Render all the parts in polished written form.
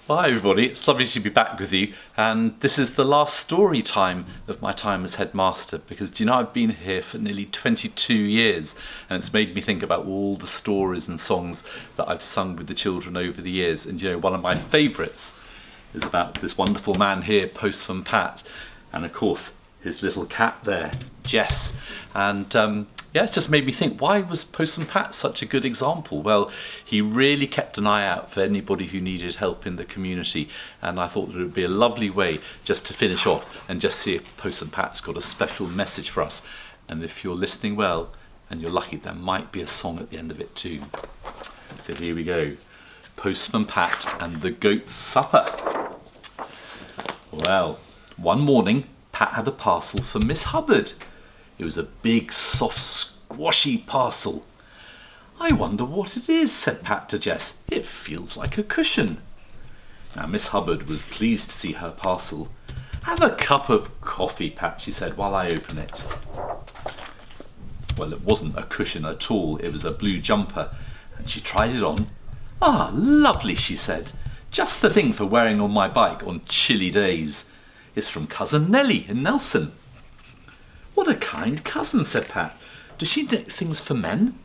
Well, hi everybody, it's lovely to be back with you, and this is the last story time of my time as headmaster, because do you know I've been here for nearly 22 years, and it's made me think about all the stories and songs that I've sung with the children over the years. And you know, one of my favourites is about this wonderful man here, Postman Pat, and of course his little cat there, Jess. And yeah, it's just made me think, why was Postman Pat such a good example? Well, he really kept an eye out for anybody who needed help in the community, and I thought it would be a lovely way just to finish off and just see if Postman Pat's got a special message for us. And if you're listening well and you're lucky, there might be a song at the end of it too. So here we go. Postman Pat and the Goat's Supper. Well, one morning Pat had a parcel for Miss Hubbard. It was a big, soft, squashy parcel. "I wonder what it is," said Pat to Jess. "It feels like a cushion." Now Miss Hubbard was pleased to see her parcel. "Have a cup of coffee, Pat," she said, "while I open it." Well, it wasn't a cushion at all. It was a blue jumper, and she tried it on. "Ah, lovely," she said. "Just the thing for wearing on my bike on chilly days. It's from Cousin Nellie in Nelson." "What a kind cousin," said Pat. "Does she knit things for men?"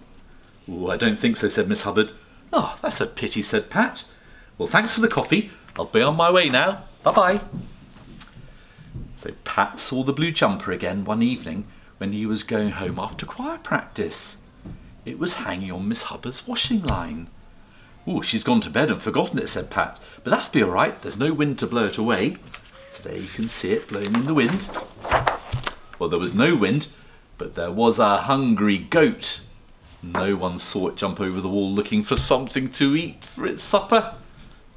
"Oh, I don't think so," said Miss Hubbard. "Oh, that's a pity," said Pat. "Well, thanks for the coffee. I'll be on my way now. Bye-bye." So Pat saw the blue jumper again one evening when he was going home after choir practice. It was hanging on Miss Hubbard's washing line. "Oh, she's gone to bed and forgotten it," said Pat. "But that'll be all right. There's no wind to blow it away." So there you can see it blowing in the wind. Well, there was no wind, but there was a hungry goat. No one saw it jump over the wall looking for something to eat for its supper.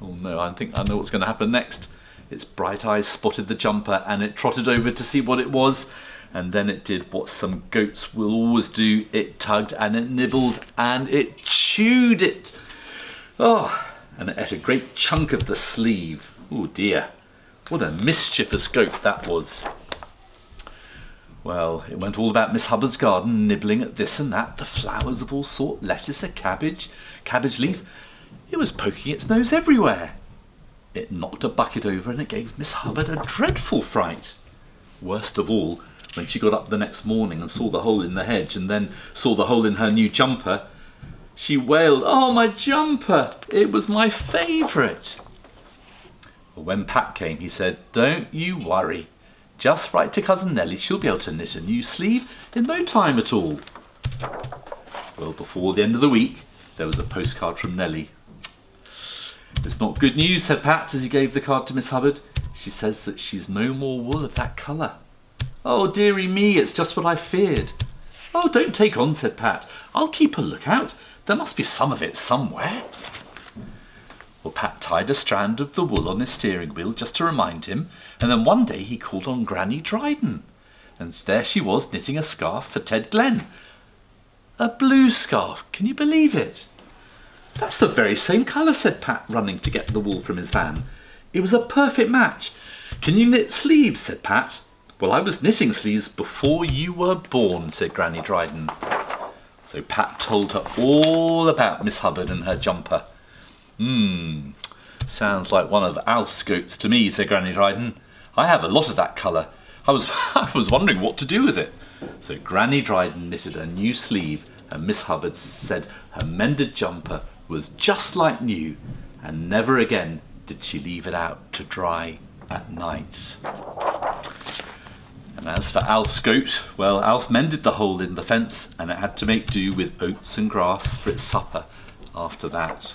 Oh no, I think I know what's going to happen next. Its bright eyes spotted the jumper and it trotted over to see what it was. And then it did what some goats will always do. It tugged and it nibbled and it chewed it. Oh, and it ate a great chunk of the sleeve. Oh dear, what a mischievous goat that was. Well, it went all about Miss Hubbard's garden, nibbling at this and that, the flowers of all sorts, lettuce, a cabbage leaf. It was poking its nose everywhere. It knocked a bucket over and it gave Miss Hubbard a dreadful fright. Worst of all, when she got up the next morning and saw the hole in the hedge and then saw the hole in her new jumper, she wailed, "Oh, my jumper! It was my favourite." Well, when Pat came, he said, "Don't you worry. Just write to Cousin Nellie. She'll be able to knit a new sleeve in no time at all." Well, before the end of the week, there was a postcard from Nellie. "It's not good news," said Pat as he gave the card to Miss Hubbard. "She says that she's no more wool of that colour." "Oh, dearie me, it's just what I feared." "Oh, don't take on," said Pat. "I'll keep a lookout. There must be some of it somewhere." Well, Pat tied a strand of the wool on his steering wheel just to remind him, and then one day he called on Granny Dryden, and there she was knitting a scarf for Ted Glenn. A blue scarf, can you believe it? "That's the very same colour," said Pat, running to get the wool from his van. "It was a perfect match. Can you knit sleeves?" said Pat. "Well, I was knitting sleeves before you were born," said Granny Dryden. So Pat told her all about Miss Hubbard and her jumper. Sounds like one of Alf's goats to me," said Granny Dryden. "I have a lot of that colour. I was wondering what to do with it." So Granny Dryden knitted a new sleeve, and Miss Hubbard said her mended jumper was just like new, and never again did she leave it out to dry at night. And as for Alf's goat, well, Alf mended the hole in the fence, and it had to make do with oats and grass for its supper after that.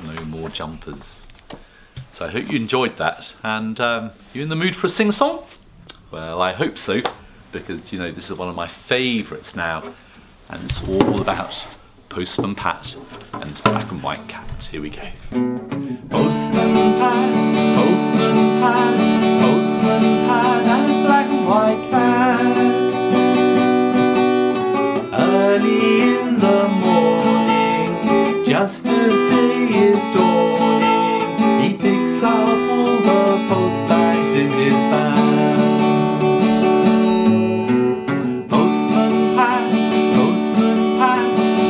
No more jumpers. So I hope you enjoyed that, and you in the mood for a sing-song? Well, I hope so, because you know this is one of my favourites now, and it's all about Postman Pat and his black and white cat. Here we go. Postman Pat, Postman Pat, Postman Pat and his black and white cat. Early in the morning, just as day is dawning, he picks up all the post bags in his van. Postman Pat, Postman Pat,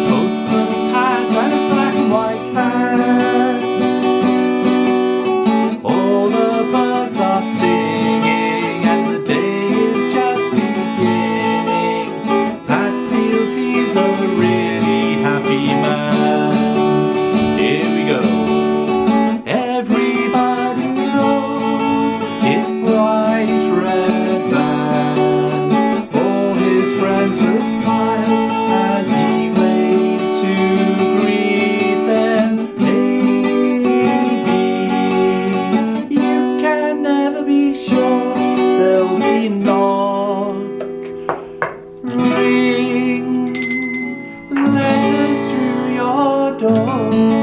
Postman Pat and his black and white cat. door.